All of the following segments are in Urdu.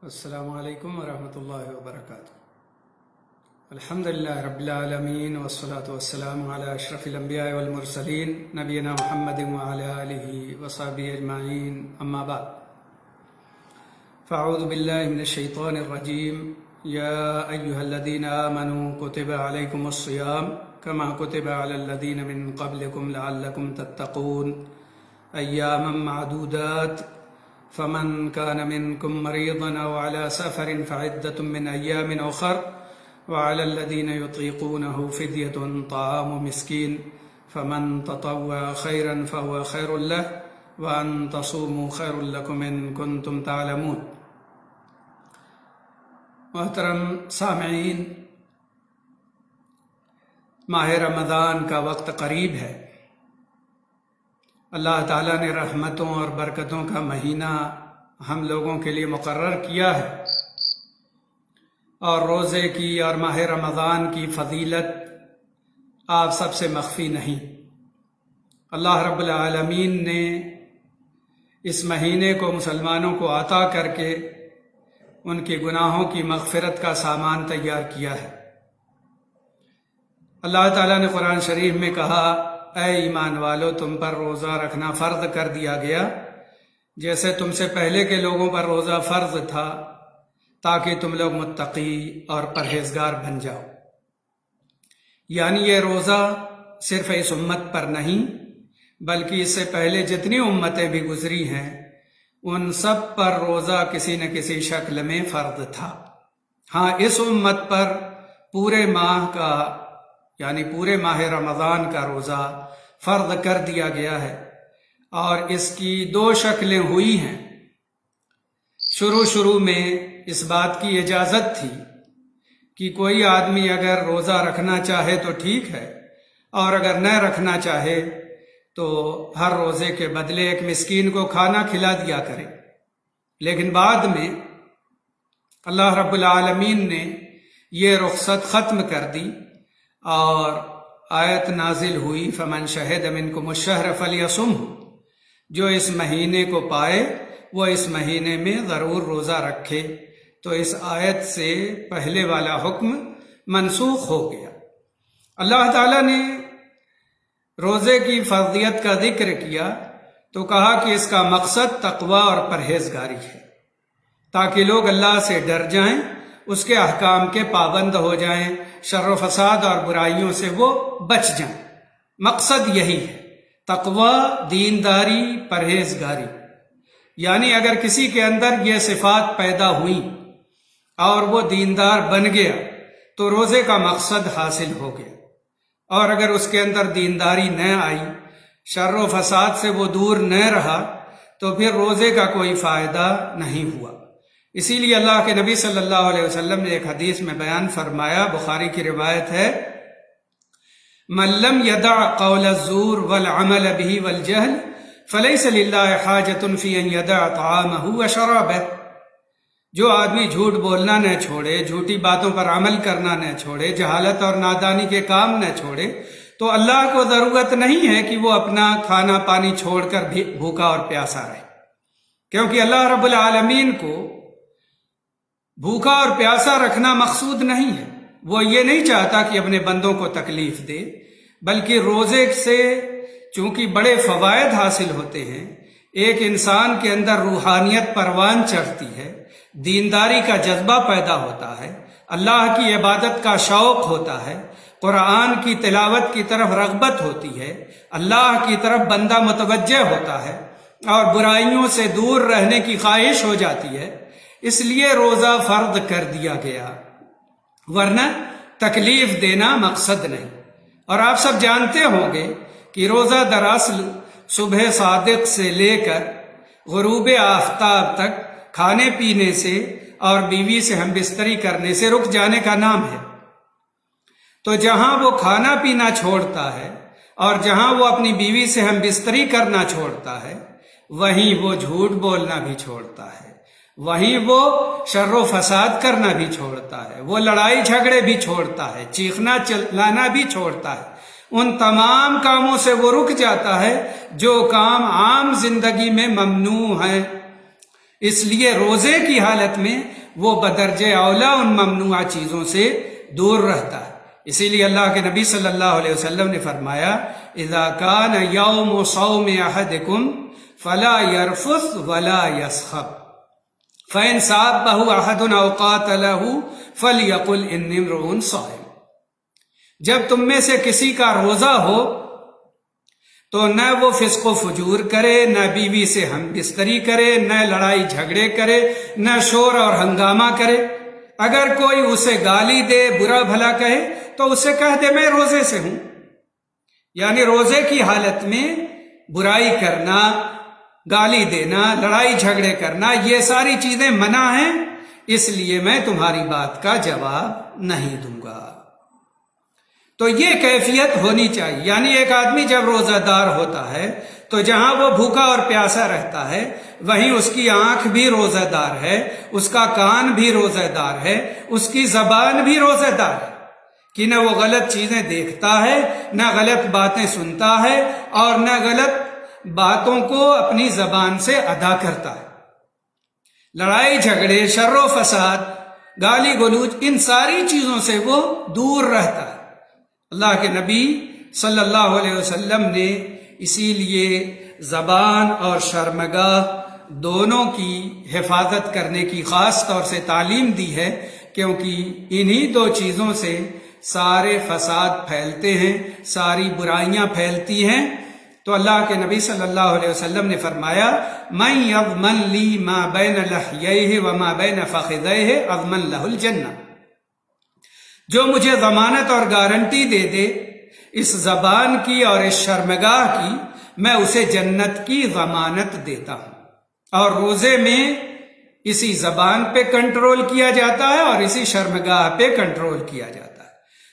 السلام علیکم ورحمۃ اللہ وبرکاتہ۔ الحمدللہ رب العالمین والصلاة والسلام علی اشرف الانبیاء والمرسلین نبینا محمد وعلی آلہ وصحبہ اجمعین، اما بعد فاعوذ باللہ من الشیطان الرجیم۔ یا ایہا الذین آمنوا کتب علیکم الصیام کما کتب علی الذین من قبلکم لعلکم تتقون ایاما معدودات فمن كان منكم مريضا أو على سفر فعدة من أيام أخر وعلى الذين يطيقونه فدية طعام مسكين فمن تطوع خيرا فهو خير له وأن تصوموا خير لكم إن كنتم تعلمون۔ محترم سامعین، ماہ رمضان کا وقت قریب ہے۔ اللہ تعالیٰ نے رحمتوں اور برکتوں کا مہینہ ہم لوگوں کے لیے مقرر کیا ہے، اور روزے کی اور ماہ رمضان کی فضیلت آپ سب سے مخفی نہیں۔ اللہ رب العالمین نے اس مہینے کو مسلمانوں کو عطا کر کے ان کے گناہوں کی مغفرت کا سامان تیار کیا ہے۔ اللہ تعالیٰ نے قرآن شریف میں کہا، اے ایمان والو، تم پر روزہ رکھنا فرض کر دیا گیا جیسے تم سے پہلے کے لوگوں پر روزہ فرض تھا، تاکہ تم لوگ متقی اور پرہیزگار بن جاؤ۔ یعنی یہ روزہ صرف اس امت پر نہیں بلکہ اس سے پہلے جتنی امتیں بھی گزری ہیں ان سب پر روزہ کسی نہ کسی شکل میں فرض تھا۔ ہاں، اس امت پر پورے ماہ کا یعنی پورے ماہ رمضان کا روزہ فرض کر دیا گیا ہے، اور اس کی دو شکلیں ہوئی ہیں۔ شروع میں اس بات کی اجازت تھی کہ کوئی آدمی اگر روزہ رکھنا چاہے تو ٹھیک ہے، اور اگر نہ رکھنا چاہے تو ہر روزے کے بدلے ایک مسکین کو کھانا کھلا دیا کرے۔ لیکن بعد میں اللہ رب العالمین نے یہ رخصت ختم کر دی اور آیت نازل ہوئی، فمن شہد منکم الشہر فلیصمہ، جو اس مہینے کو پائے وہ اس مہینے میں ضرور روزہ رکھے۔ تو اس آیت سے پہلے والا حکم منسوخ ہو گیا۔ اللہ تعالیٰ نے روزے کی فرضیت کا ذکر کیا تو کہا کہ اس کا مقصد تقوی اور پرہیزگاری ہے، تاکہ لوگ اللہ سے ڈر جائیں، اس کے احکام کے پابند ہو جائیں، شر و فساد اور برائیوں سے وہ بچ جائیں۔ مقصد یہی ہے، تقوی، دینداری، پرہیزگاری۔ یعنی اگر کسی کے اندر یہ صفات پیدا ہوئیں اور وہ دیندار بن گیا تو روزے کا مقصد حاصل ہو گیا، اور اگر اس کے اندر دینداری نہ آئی، شر و فساد سے وہ دور نہ رہا، تو پھر روزے کا کوئی فائدہ نہیں ہوا۔ اسی لیے اللہ کے نبی صلی اللہ علیہ وسلم نے ایک حدیث میں بیان فرمایا، بخاری کی روایت ہے، من لم يدع قول الزور والعمل به والجهل فليس لله حاجة في ان يدع طعامه وشرابه۔ جو آدمی جھوٹ بولنا نہ چھوڑے، جھوٹی باتوں پر عمل کرنا نہ چھوڑے، جہالت اور نادانی کے کام نہ چھوڑے، تو اللہ کو ضرورت نہیں ہے کہ وہ اپنا کھانا پانی چھوڑ کر بھی بھوکا اور پیاسا رہے، کیونکہ اللہ رب العالمین کو بھوکا اور پیاسا رکھنا مقصود نہیں ہے۔ وہ یہ نہیں چاہتا کہ اپنے بندوں کو تکلیف دے، بلکہ روزے سے چونکہ بڑے فوائد حاصل ہوتے ہیں، ایک انسان کے اندر روحانیت پروان چڑھتی ہے، دینداری کا جذبہ پیدا ہوتا ہے، اللہ کی عبادت کا شوق ہوتا ہے، قرآن کی تلاوت کی طرف رغبت ہوتی ہے، اللہ کی طرف بندہ متوجہ ہوتا ہے، اور برائیوں سے دور رہنے کی خواہش ہو جاتی ہے۔ اس لیے روزہ فرض کر دیا گیا، ورنہ تکلیف دینا مقصد نہیں۔ اور آپ سب جانتے ہوں گے کہ روزہ دراصل صبح صادق سے لے کر غروب آفتاب تک کھانے پینے سے اور بیوی سے ہم بستری کرنے سے رک جانے کا نام ہے۔ تو جہاں وہ کھانا پینا چھوڑتا ہے اور جہاں وہ اپنی بیوی سے ہم بستری کرنا چھوڑتا ہے، وہیں وہ جھوٹ بولنا بھی چھوڑتا ہے، وہیں وہ شر و فساد کرنا بھی چھوڑتا ہے، وہ لڑائی جھگڑے بھی چھوڑتا ہے، چیخنا چلانا بھی چھوڑتا ہے۔ ان تمام کاموں سے وہ رک جاتا ہے جو کام عام زندگی میں ممنوع ہیں۔ اس لیے روزے کی حالت میں وہ بدرجہ اولا ان ممنوع چیزوں سے دور رہتا ہے۔ اسی لیے اللہ کے نبی صلی اللہ علیہ وسلم نے فرمایا اذا کان یوم صوم احدکم فلا یرفث ولا یسخب فإن صابہ احد او قاتلہ فلیقل انی امرؤ صائم۔ جب تم میں سے کسی کا روزہ ہو تو نہ وہ فسق و فجور کرے، نہ بیوی سے ہم بستری کرے، نہ لڑائی جھگڑے کرے، نہ شور اور ہنگامہ کرے۔ اگر کوئی اسے گالی دے، برا بھلا کہے تو اسے کہہ دے میں روزے سے ہوں۔ یعنی روزے کی حالت میں برائی کرنا، گالی دینا، لڑائی جھگڑے کرنا، یہ ساری چیزیں منع ہیں، اس لیے میں تمہاری بات کا جواب نہیں دوں گا۔ تو یہ کیفیت ہونی چاہیے۔ یعنی ایک آدمی جب روزہ دار ہوتا ہے تو جہاں وہ بھوکا اور پیاسا رہتا ہے وہیں اس کی آنکھ بھی روزہ دار ہے، اس کا کان بھی روزہ دار ہے، اس کی زبان بھی روزہ دار ہے کہ نہ وہ غلط چیزیں دیکھتا ہے، نہ غلط باتیں سنتا ہے، اور نہ غلط باتوں کو اپنی زبان سے ادا کرتا ہے۔ لڑائی جھگڑے، شر و فساد، گالی گلوچ، ان ساری چیزوں سے وہ دور رہتا ہے۔ اللہ کے نبی صلی اللہ علیہ وسلم نے اسی لیے زبان اور شرمگاہ دونوں کی حفاظت کرنے کی خاص طور سے تعلیم دی ہے، کیونکہ انہی دو چیزوں سے سارے فساد پھیلتے ہیں، ساری برائیاں پھیلتی ہیں۔ تو اللہ کے نبی صلی اللہ علیہ وسلم نے فرمایا من یضمن لی ما بین لحییہ وما بین فخذیہ اضمن لہ الجنہ، جو مجھے ضمانت اور گارنٹی دے دے اس زبان کی اور اس شرمگاہ کی، میں اسے جنت کی ضمانت دیتا ہوں۔ اور روزے میں اسی زبان پہ کنٹرول کیا جاتا ہے اور اسی شرمگاہ پہ کنٹرول کیا جاتا ہے۔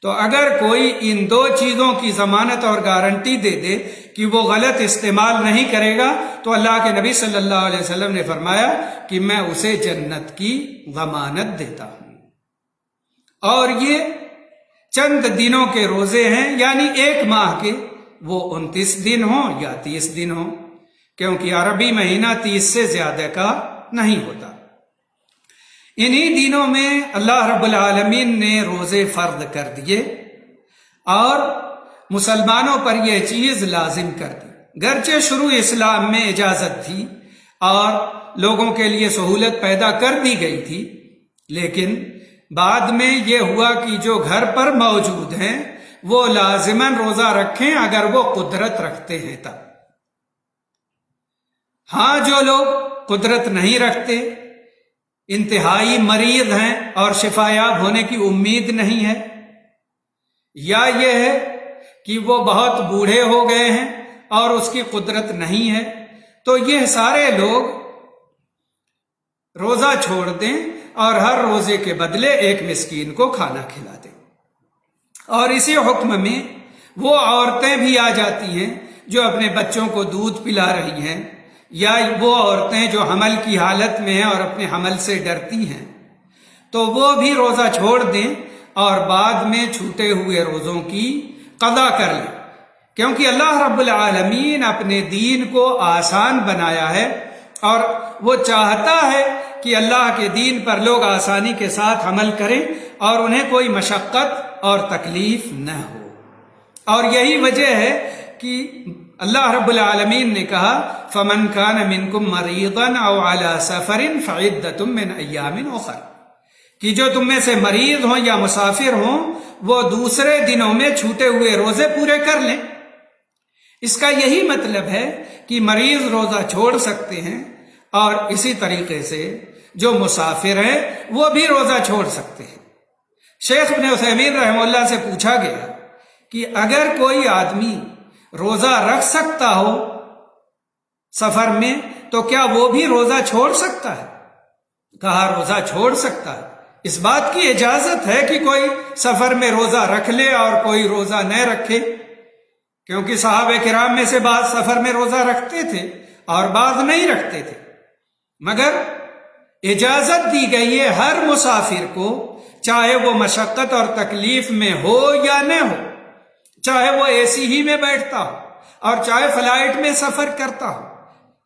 تو اگر کوئی ان دو چیزوں کی ضمانت اور گارنٹی دے دے کہ وہ غلط استعمال نہیں کرے گا تو اللہ کے نبی صلی اللہ علیہ وسلم نے فرمایا کہ میں اسے جنت کی ضمانت دیتا ہوں۔ اور یہ چند دنوں کے روزے ہیں، یعنی ایک ماہ کے، وہ 29 دن ہوں یا 30 دن ہوں، کیونکہ عربی مہینہ 30 سے زیادہ کا نہیں ہوتا۔ انہی دنوں میں اللہ رب العالمین نے روزے فرض کر دیے اور مسلمانوں پر یہ چیز لازم کر دی۔ گرچہ شروع اسلام میں اجازت تھی اور لوگوں کے لیے سہولت پیدا کر دی گئی تھی، لیکن بعد میں یہ ہوا کہ جو گھر پر موجود ہیں وہ لازماً روزہ رکھیں اگر وہ قدرت رکھتے ہیں تب۔ ہاں جو لوگ قدرت نہیں رکھتے، انتہائی مریض ہیں اور شفا یاب ہونے کی امید نہیں ہے، یا یہ ہے کہ وہ بہت بوڑھے ہو گئے ہیں اور اس کی قدرت نہیں ہے، تو یہ سارے لوگ روزہ چھوڑ دیں اور ہر روزے کے بدلے ایک مسکین کو کھانا کھلا دیں۔ اور اسی حکم میں وہ عورتیں بھی آ جاتی ہیں جو اپنے بچوں کو دودھ پلا رہی ہیں، یا وہ عورتیں جو حمل کی حالت میں ہیں اور اپنے حمل سے ڈرتی ہیں، تو وہ بھی روزہ چھوڑ دیں اور بعد میں چھوٹے ہوئے روزوں کی قضا کر لیں، کیونکہ اللہ رب العالمین اپنے دین کو آسان بنایا ہے اور وہ چاہتا ہے کہ اللہ کے دین پر لوگ آسانی کے ساتھ عمل کریں اور انہیں کوئی مشقت اور تکلیف نہ ہو۔ اور یہی وجہ ہے کہ اللہ رب العالمین نے کہا فَمَنْ كَانَ مِنْكُمْ مَرِيضًا أَوْ عَلَى سَفَرٍ فَعِدَّةٌ مِّنْ أَيَّامٍ أُخَرَ، کہ جو تم میں سے مریض ہوں یا مسافر ہوں وہ دوسرے دنوں میں چھوٹے ہوئے روزے پورے کر لیں۔ اس کا یہی مطلب ہے کہ مریض روزہ چھوڑ سکتے ہیں اور اسی طریقے سے جو مسافر ہیں وہ بھی روزہ چھوڑ سکتے ہیں۔ شیخ ابن عثیمین رحمہ اللہ سے پوچھا گیا کہ اگر کوئی آدمی روزہ رکھ سکتا ہو سفر میں تو کیا وہ بھی روزہ چھوڑ سکتا ہے؟ کہا روزہ چھوڑ سکتا ہے۔ اس بات کی اجازت ہے کہ کوئی سفر میں روزہ رکھ لے اور کوئی روزہ نہ رکھے، کیونکہ صحابہ کرام میں سے بعض سفر میں روزہ رکھتے تھے اور بعض نہیں رکھتے تھے، مگر اجازت دی گئی ہے ہر مسافر کو، چاہے وہ مشقت اور تکلیف میں ہو یا نہ ہو، چاہے وہ اے سی ہی میں بیٹھتا ہو اور چاہے فلائٹ میں سفر کرتا ہو،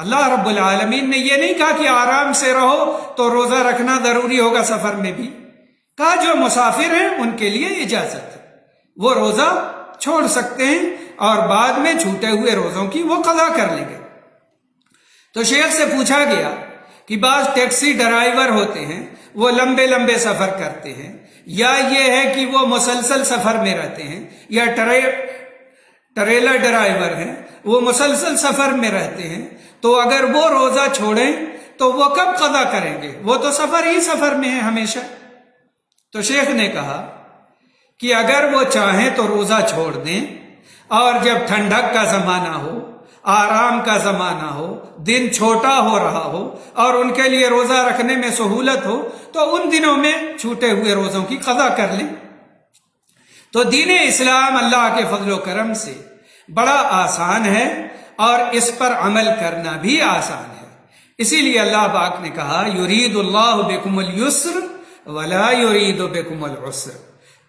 اللہ رب العالمین نے یہ نہیں کہا کہ آرام سے رہو تو روزہ رکھنا ضروری ہوگا سفر میں بھی، کہا جو مسافر ہیں ان کے لیے اجازت ہے، وہ روزہ چھوڑ سکتے ہیں اور بعد میں چھوٹے ہوئے روزوں کی وہ قضا کر لیں گے۔ تو شیخ سے پوچھا گیا کہ بعض ٹیکسی ڈرائیور ہوتے ہیں وہ لمبے لمبے سفر کرتے ہیں، یا یہ ہے کہ وہ مسلسل سفر میں رہتے ہیں، یا ٹریلر ڈرائیور ہیں وہ مسلسل سفر میں رہتے ہیں، تو اگر وہ روزہ چھوڑیں تو وہ کب قضا کریں گے؟ وہ تو سفر ہی سفر میں ہے ہمیشہ۔ تو شیخ نے کہا کہ اگر وہ چاہیں تو روزہ چھوڑ دیں، اور جب ٹھنڈک کا زمانہ ہو، آرام کا زمانہ ہو، دن چھوٹا ہو رہا ہو اور ان کے لیے روزہ رکھنے میں سہولت ہو تو ان دنوں میں چھوٹے ہوئے روزوں کی قضا کر لیں۔ تو دین اسلام اللہ کے فضل و کرم سے بڑا آسان ہے اور اس پر عمل کرنا بھی آسان ہے۔ اسی لیے اللہ پاک نے کہا یرید اللہ بکم اليسر ولا یرید بکم العسر،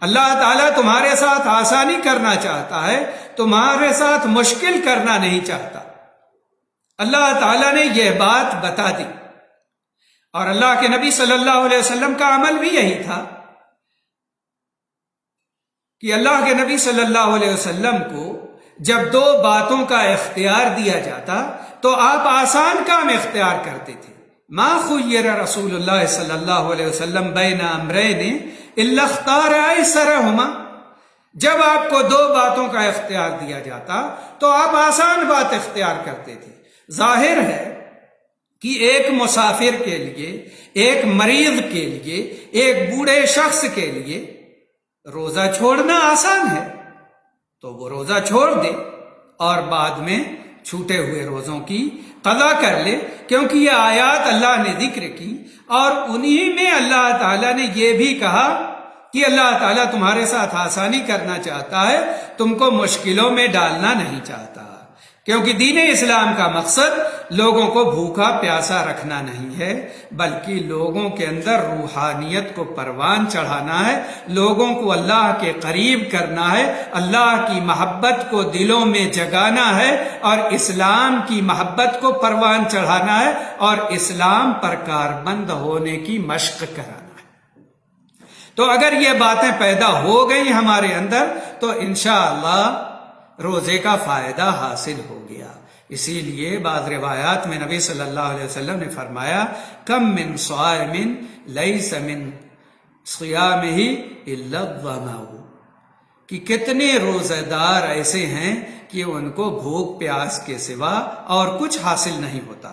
اللہ تعالیٰ تمہارے ساتھ آسانی کرنا چاہتا ہے، تمہارے ساتھ مشکل کرنا نہیں چاہتا۔ اللہ تعالیٰ نے یہ بات بتا دی، اور اللہ کے نبی صلی اللہ علیہ وسلم کا عمل بھی یہی تھا کہ اللہ کے نبی صلی اللہ علیہ وسلم کو جب دو باتوں کا اختیار دیا جاتا تو آپ آسان کام اختیار کرتے تھے۔ ما خیر رسول اللہ صلی اللہ علیہ وسلم بین امرین الا اختار ایسرہما، جب آپ کو دو باتوں کا اختیار دیا جاتا تو آپ آسان بات اختیار کرتے تھے۔ ظاہر ہے کہ ایک مسافر کے لیے، ایک مریض کے لیے، ایک بوڑھے شخص کے لیے روزہ چھوڑنا آسان ہے، تو وہ روزہ چھوڑ دے اور بعد میں چھوٹے ہوئے روزوں کی قضا کر لے، کیونکہ یہ آیات اللہ نے ذکر کی اور انہی میں اللہ تعالیٰ نے یہ بھی کہا کہ اللہ تعالیٰ تمہارے ساتھ آسانی کرنا چاہتا ہے، تم کو مشکلوں میں ڈالنا نہیں چاہتا، کیونکہ دین اسلام کا مقصد لوگوں کو بھوکا پیاسا رکھنا نہیں ہے، بلکہ لوگوں کے اندر روحانیت کو پروان چڑھانا ہے، لوگوں کو اللہ کے قریب کرنا ہے، اللہ کی محبت کو دلوں میں جگانا ہے اور اسلام کی محبت کو پروان چڑھانا ہے اور اسلام پر کاربند ہونے کی مشق کرانا ہے۔ تو اگر یہ باتیں پیدا ہو گئی ہمارے اندر تو انشاءاللہ روزے کا فائدہ حاصل ہو گیا۔ اسی لیے بعض روایات میں نبی صلی اللہ علیہ وسلم نے فرمایا کم من صائم لیس من صیامہ الا الظمأ، کہ کتنے روزہ دار ایسے ہیں کہ ان کو بھوک پیاس کے سوا اور کچھ حاصل نہیں ہوتا۔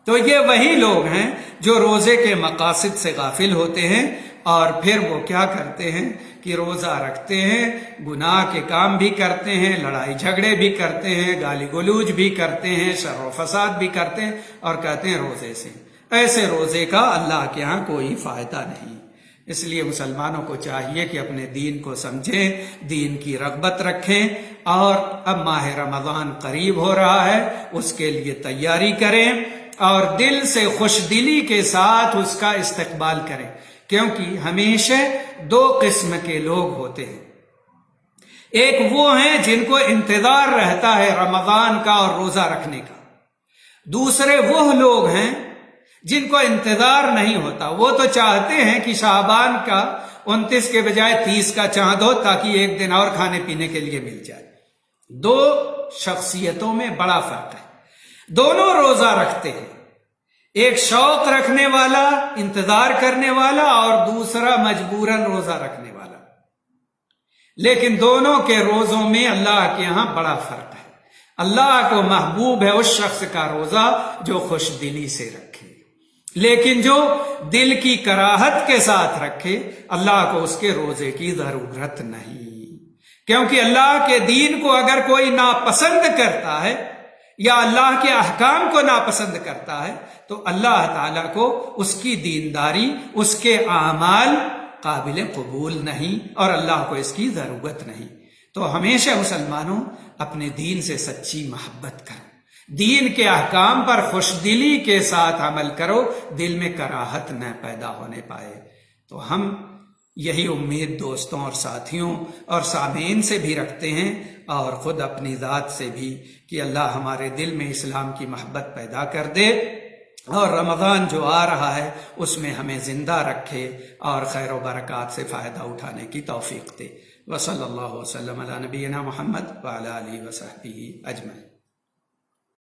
تو یہ وہی لوگ ہیں جو روزے کے مقاصد سے غافل ہوتے ہیں اور پھر وہ کیا کرتے ہیں کہ روزہ رکھتے ہیں، گناہ کے کام بھی کرتے ہیں، لڑائی جھگڑے بھی کرتے ہیں، گالی گلوج بھی کرتے ہیں، شر و فساد بھی کرتے ہیں اور کہتے ہیں روزے سے۔ ایسے روزے کا اللہ کے ہاں کوئی فائدہ نہیں۔ اس لیے مسلمانوں کو چاہیے کہ اپنے دین کو سمجھیں، دین کی رغبت رکھیں، اور اب ماہ رمضان قریب ہو رہا ہے، اس کے لیے تیاری کریں اور دل سے خوش دلی کے ساتھ اس کا استقبال کریں، کیونکہ ہمیشہ دو قسم کے لوگ ہوتے ہیں۔ ایک وہ ہیں جن کو انتظار رہتا ہے رمضان کا اور روزہ رکھنے کا، دوسرے وہ لوگ ہیں جن کو انتظار نہیں ہوتا، وہ تو چاہتے ہیں کہ شعبان کا 29 کے بجائے 30 کا چاند ہو تاکہ ایک دن اور کھانے پینے کے لیے مل جائے۔ دو شخصیتوں میں بڑا فرق ہے، دونوں روزہ رکھتے ہیں، ایک شوق رکھنے والا، انتظار کرنے والا، اور دوسرا مجبوراً روزہ رکھنے والا، لیکن دونوں کے روزوں میں اللہ کے ہاں بڑا فرق ہے۔ اللہ کو محبوب ہے اس شخص کا روزہ جو خوش دلی سے رکھے، لیکن جو دل کی کراہت کے ساتھ رکھے اللہ کو اس کے روزے کی ضرورت نہیں، کیونکہ اللہ کے دین کو اگر کوئی ناپسند کرتا ہے یا اللہ کے احکام کو ناپسند کرتا ہے تو اللہ تعالیٰ کو اس کی دینداری، اس کے اعمال قابل قبول نہیں اور اللہ کو اس کی ضرورت نہیں۔ تو ہمیشہ مسلمانوں اپنے دین سے سچی محبت کرو، دین کے احکام پر خوش دلی کے ساتھ عمل کرو، دل میں کراہت نہ پیدا ہونے پائے۔ تو ہم یہی امید دوستوں اور ساتھیوں اور سامعین سے بھی رکھتے ہیں اور خود اپنی ذات سے بھی کہ اللہ ہمارے دل میں اسلام کی محبت پیدا کر دے اور رمضان جو آ رہا ہے اس میں ہمیں زندہ رکھے اور خیر و برکات سے فائدہ اٹھانے کی توفیق دے۔ وصلی اللہ وسلم علی نبینا محمد وعلی آلہ وصحبہ اجمعین۔